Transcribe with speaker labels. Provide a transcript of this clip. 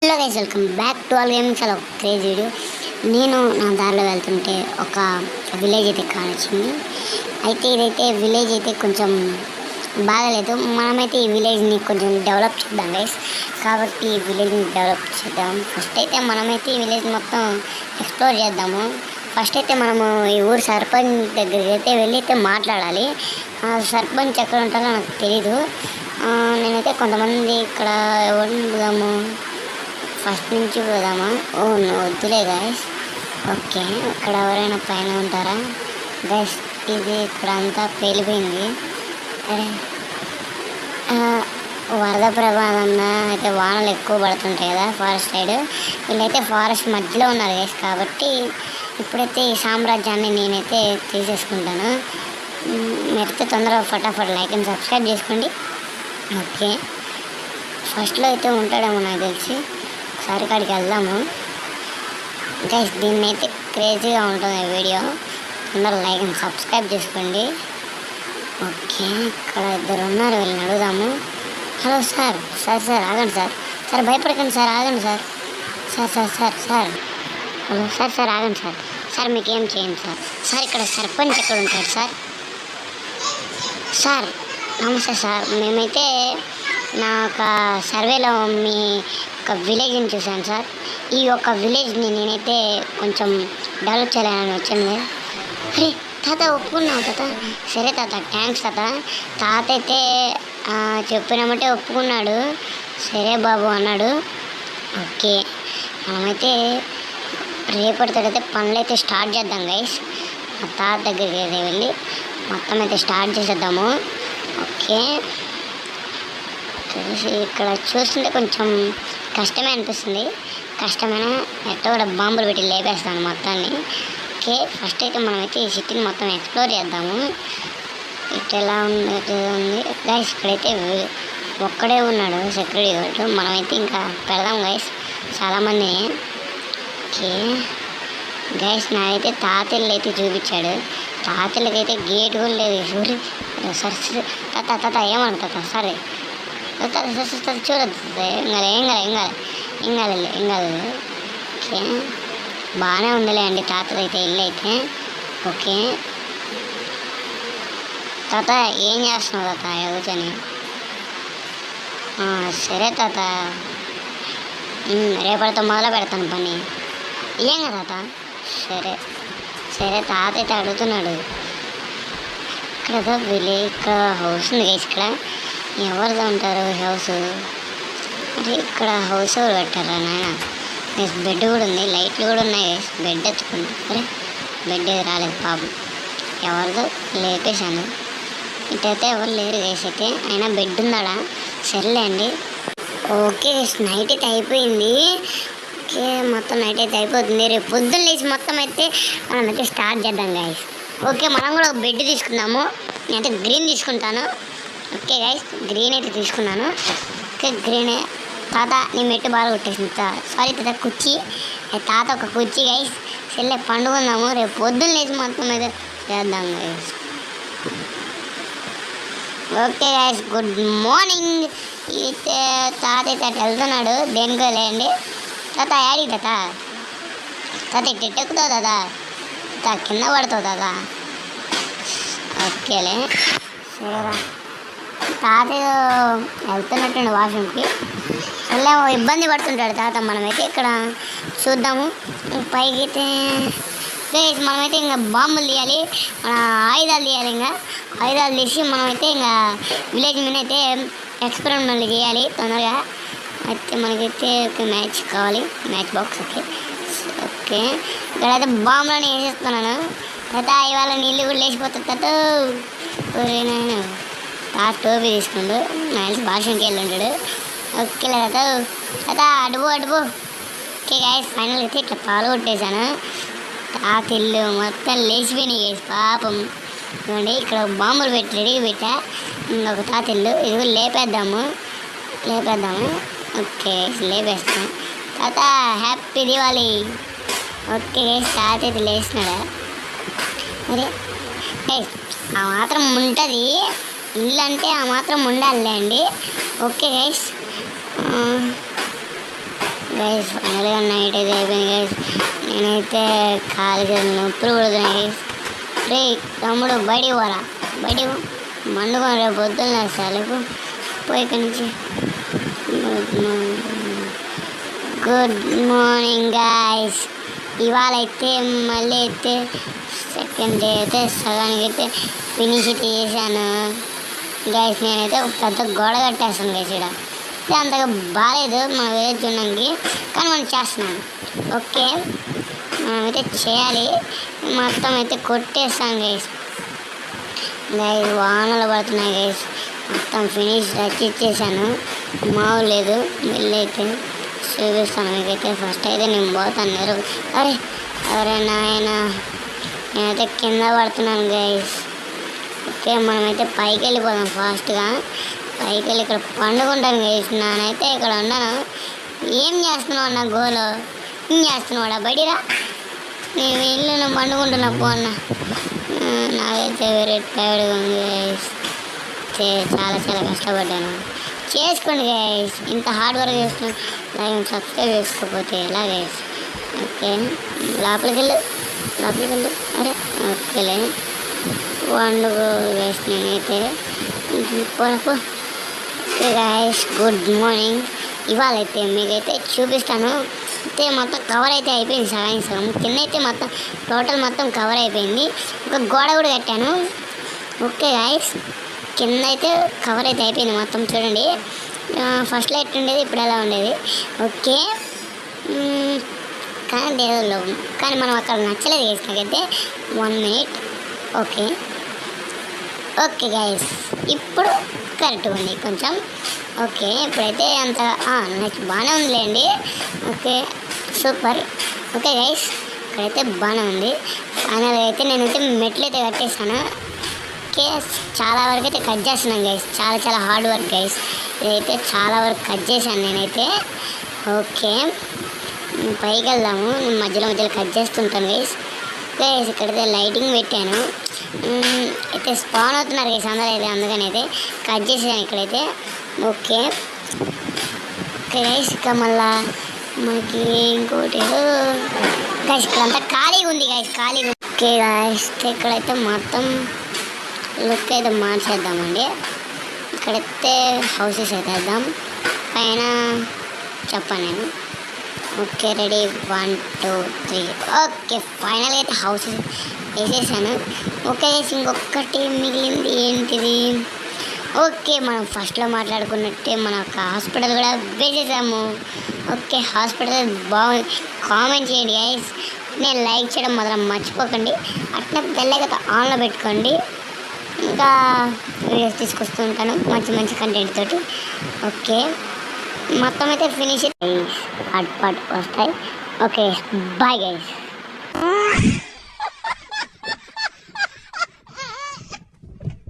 Speaker 1: Hello guys, welcome back to all gamings. అలా craze video. నేను నా దారిలో వెళ్తుంటే ఒక విలేజ్ అయితే కానొచ్చింది. అయితే ఇదైతే విలేజ్ అయితే కొంచెం బాగాలేదు. మనమైతే ఈ విలేజ్ని కొంచెం డెవలప్ చేద్దాం గైస్. కాబట్టి ఈ విలేజ్ని డెవలప్ చేద్దాం. ఫస్ట్ అయితే మనమైతే ఈ విలేజ్ మొత్తం ఎక్స్ప్లోర్ చేద్దాము. ఫస్ట్ అయితే మనము ఈ ఊరు సర్పంచ్ దగ్గరికి అయితే వెళ్ళి అయితే మాట్లాడాలి. సర్పంచ్ ఎక్కడ ఉంటారో నాకు తెలీదు. నేనైతే కొంతమంది ఇక్కడ ఉందాము, ఫస్ట్ నుంచి పోదామా? ఓ వద్దులే గైస్. ఓకే, ఇక్కడ ఎవరైనా పైన ఉంటారా గైస్? ఇది ఇక్కడ అంతా పేలిపోయింది. అరే, వరద ప్రమాదం అయితే వానలు ఎక్కువ పడుతుంటాయి కదా ఫారెస్ట్ సైడ్. వీళ్ళైతే ఫారెస్ట్ మధ్యలో ఉన్నారు గైస్. కాబట్టి ఇప్పుడైతే ఈ సామ్రాజ్యాన్ని నేనైతే తీసేసుకుంటాను. మీరైతే తొందరగా ఫటాఫట్ లైక్ అండ్ సబ్స్క్రైబ్ చేసుకోండి. ఓకే, ఫస్ట్లో అయితే ఉంటాడేమో నాకు తెలిసి. ఒకసారి కాడికి వెళ్దాము గైస్. దీన్ని అయితే క్రేజీగా ఉంటుంది వీడియో. అందరూ లైక్ అండ్ సబ్స్క్రైబ్ చేసుకోండి. ఓకే, ఇక్కడ ఇద్దరు ఉన్నారు, వీళ్ళని అడుగుదాము. Hello sir. సార్ ఆగండి సార్. సార్ భయపడకండి సార్, ఆగండి సార్. సార్ హలో సార్ ఆగండి సార్. సార్ మీకేం చేయండి సార్. ఇక్కడ సర్పంచ్ ఎక్కడ ఉంటాడు సార్? సార్ నమస్తే సార్. మేమైతే నా ఒక సర్వేలో మీ ఒక విలేజ్ని చూశాను సార్. ఈ యొక్క విలేజ్ని నేనైతే కొంచెం డెవలప్ చేయాలని వచ్చాను. అరే తాత, ఒప్పుకున్నావు తాత. సరే తాత, థ్యాంక్స్ తాత. తాత అయితే చెప్పినామంటే ఒప్పుకున్నాడు. సరే బాబు అన్నాడు. ఓకే, మనమైతే రేపటితోటైతే పనులు అయితే స్టార్ట్ చేద్దాం గైస్. మా తాత దగ్గరికి అయితే వెళ్ళి మొత్తం అయితే స్టార్ట్ చేసేద్దాము. ఓకే, ఇక్కడ చూస్తుంటే కొంచెం కష్టమే అనిపిస్తుంది. కష్టమైన ఎట్టో కూడా బాంబులు పెట్టి లేపేస్తాను మొత్తాన్ని. ఓకే, ఫస్ట్ అయితే మనమైతే ఈ సిటీని మొత్తం ఎక్స్ప్లోర్ చేద్దాము. ఇటు ఎలా ఉంది గైస్. ఇక్కడైతే ఒక్కడే ఉన్నాడు సెక్యూరిటీ గార్డు. మనమైతే ఇంకా పెడదాం గైస్ చాలామందిని. ఓకే గైస్, నాకైతే తాతళ్ళు అయితే చూపించాడు. తాతలకైతే గేట్ కూడా లేదు. చూడు సార్. తాత ఏమంటా సరే చూడద్దు. ఏం కాదు. ఓకే, బాగానే ఉండలే అండి తాతదైతే ఇల్లు అయితే. ఓకే తాత, ఏం చేస్తున్నావు తాత కూర్చొని? సరే తాత, రేపటితో మొదలు పెడతాను పని. ఏం కదా తాత? సరే తాత అయితే అడుగుతున్నాడు. ఇక్కడ విలేజ్, ఇక్కడ హౌస్ ఉంది గైస్. ఇక్కడ ఎవరిదో ఉంటారు హౌస్? అంటే ఇక్కడ హౌస్ ఎవరు పెట్టారా నాయన? బెడ్ కూడా ఉంది, లైట్లు కూడా ఉన్నాయి గైస్. బెడ్ ఎత్తుకుంది. అరే బెడ్ రాలేదు పాపం, ఎవరిదో లేపేశాను. ఇటైతే ఎవరు లేరు గైస్. అయితే అయినా బెడ్ ఉందాడా? సర్లే అండి. ఓకే గైస్, నైట్ అయితే అయిపోయింది. ఓకే, మొత్తం నైట్ అయితే అయిపోతుంది. రేపు పొద్దున్న లేచి మొత్తం అయితే మనం అయితే స్టార్ట్ చేద్దాం గైస్. ఓకే, మనం కూడా ఒక బెడ్ తీసుకుందాము. నేనైతే గ్రీన్ తీసుకుంటాను. ఓకే గైస్, గ్రీన్ అయితే తీసుకున్నాను. ఓకే గ్రీనే. తాత నీ మెట్టు బాగా కొట్టేసింది. సారీ తాత, కుర్చీ. తాత ఒక కుర్చీ గైస్. సరే పండుకుందాము. రేపు పొద్దున్న లేచి మొత్తం అయితే చేద్దాం guys. Okay guys, good morning. అయితే తాత అయితే అటు వెళ్తున్నాడు. దేనికో లేండి. తాత యాడి తాత ఇటు ఎక్కుతావు తాత, కింద పడతావు తాత. ఓకేలే, సరేరా. తాత వెళ్తున్నట్టుండి వాష్రూమ్కి. అలా ఇబ్బంది పడుతుంటాడు తాత. మనమైతే ఇక్కడ చూద్దాము. పైకి అయితే మనమైతే ఇంకా బాంబులు తీయాలి, మన ఆయుధాలు తీయాలి. ఇంకా ఆయుధాలు తీసి మనమైతే ఇంకా విలేజ్ మీద అయితే ఎక్స్పెరిమెంట్లు చేయాలి తొందరగా. అయితే మనకైతే ఒక మ్యాచ్ కావాలి, మ్యాచ్ బాక్స్. ఓకే ఇక్కడైతే బాంబులను వేసేస్తున్నాను. తాత ఇవాళ నీళ్ళు కూడా లేచిపోతుంది తాత. నేను తాత టోపీ తీసుకుండు, నా తెలిసి భాషకి వెళ్ళి ఉంటాడు. ఓకే తాత అడుగు. ఓకే గాయస్, ఫైనల్ అయితే ఇట్లా పాలు కొట్టేశాను. తాత ఇల్లు మొత్తం లేచిపోయినాయి గైస్ పాపం. చూడండి, ఇక్కడ బాంబులు పెట్టి రెడీగా పెట్టా. ఇంకొక తాత ఇల్లు ఇది లేపేద్దాము. ఓకే లేపేస్తాం. తాత హ్యాపీ దివాళీ. ఓకే గైస్, తాత అయితే లేచినాడా? అరే ఆ మాత్రం ఉంటుంది ఇల్లు అంటే, ఆ మాత్రం ఉండాలి అండి. ఓకే గైస్, గైస్ ఫైనల్గా నైట్ అయితే అయిపోయింది గైస్. నేనైతే కాలికి నొప్పులు పడుతున్నాయి గైస్. రే తమ్ముడు బయటికి పోరా, బయటికి మండుకొని రేపు పొద్దున్న సెలకు పోయి ఇక్కడి నుంచి. Good morning guys. ఇవాళ అయితే మళ్ళీ అయితే సెకండ్ డే అయితే సగానికి అయితే ఫినిష్ అయితే చేశాను గైస్. నేనైతే ఒక పెద్ద గోడ కట్టేస్తాను గైస్. ఇక్కడ ఇది అంతగా బాగాలేదు మన విలేజ్ చూడడానికి, కానీ మనం చేస్తున్నాం. ఓకే మనమైతే చేయాలి. మొత్తం అయితే కొట్టేస్తాను గైస్. గైస్ వానలు పడుతున్నాయి గైస్. మొత్తం ఫినిష్ రచ్చిచ్చేసాను. మావు లేదు వెళ్ళి అయితే చూపిస్తాను మీకైతే. ఫస్ట్ అయితే నేను పోతాను నేరు. అరే అరే నాయన నేనైతే కింద పడుతున్నాను గైస్. ఓకే మనమైతే పైకి వెళ్ళిపోదాం ఫాస్ట్గా. పైకి వెళ్ళి ఇక్కడ పండుకుంటాను గైస్. నానైతే ఇక్కడ ఉన్నాను. ఏం చేస్తున్నావు అన్న గోలో? ఏం చేస్తున్నావాడా? బయటిరా, నేను ఇల్లు పండుకుంటున్నా పో అన్న. నాకైతే వేరే టైర్డ్గా ఉంది గైస్. చాలా చాలా కష్టపడ్డాను. చేసుకోండి గైస్, ఇంత హార్డ్ వర్క్ చేస్తున్నాను. లైవ్ సబ్స్క్రైబ్ చేసుకోకపోతే ఎలా గైస్? ఓకే లోపలికి వెళ్ళు. అరే ఓకేలే వండుకో గైస్. నేనైతే పోరపు. Okay guys good morning. ఇవాళ అయితే మీకైతే చూపిస్తాను. అయితే మొత్తం కవర్ అయితే అయిపోయింది సగానికి సగం. కింద అయితే మొత్తం టోటల్ మొత్తం కవర్ అయిపోయింది. ఒక గోడ కూడా కట్టాను. ఓకే గైస్ కింద అయితే కవర్ అయితే అయిపోయింది మొత్తం. చూడండి ఫస్ట్లో ఎట్లా ఉండేది, ఇప్పుడు ఎలా ఉండేది. ఓకే కానీ కానీ మనం అక్కడ నచ్చలేదు గైస్ నాకైతే. 1 minute. ఓకే ఓకే గైస్ ఇప్పుడు కరెక్ట్గా ఉంది కొంచెం. ఓకే ఇప్పుడైతే అంత నెక్స్ట్ బాగానే ఉందిలేండి. Okay super. ఓకే గైస్ ఇక్కడైతే బాగానే ఉంది. ఫైనల్గా అయితే నేనైతే మెట్లు అయితే కట్టేసాను. ఓకే చాలా వరకు అయితే కట్ చేస్తున్నాను గైస్. చాలా చాలా హార్డ్ వర్క్ గైస్. ఇదైతే చాలా వరకు కట్ చేశాను నేనైతే. ఓకే పైకి వెళ్దాము. నేను మధ్యలో కట్ చేస్తుంటాను గైస్. గైస్ ఇక్కడైతే లైటింగ్ పెట్టాను. అయితే స్పాన్ అవుతున్నారు గైస్ అందరూ అయితే, అందుకని అయితే కట్ చేసాను ఇక్కడైతే. ఓకే ఓకే గైస్ ఇక మళ్ళా మనకి ఇంకోటి గైస్ ఇక్కడంతా ఖాళీగా ఉంది గైస్, ఖాళీగా. ఓకే గైస్ ఇక్కడైతే మొత్తం లుక్ అయితే మార్చేద్దామండి. ఇక్కడైతే హౌసెస్ అయితే వేద్దాం. పైన చెప్పాను నేను. Okay ready 1 2 3. ఓకే ఫైనల్గా అయితే హౌసెస్ వేసేసాను. ఓకే ఇంకొకటి మిగిలింది ఏంటిది? ఓకే మనం ఫస్ట్లో మాట్లాడుకున్నట్టే మన ఒక హాస్పిటల్ కూడా వేసేసాము. ఓకే హాస్పిటల్ బాగుంది. కామెంట్ చేయండి గైస్. నేను లైక్ చేయడం మాత్రం మర్చిపోకండి. అట్లా బెల్ ఐకాన్ ఆన్లో పెట్టుకోండి. ఇంకా వీడియోస్ తీసుకొస్తూ ఉంటాను మంచి మంచి కంటెంట్ తోటి. ఓకే మొత్తం అయితే ఫినిష్ పార్ట్ వస్తాయి. Okay bye guys.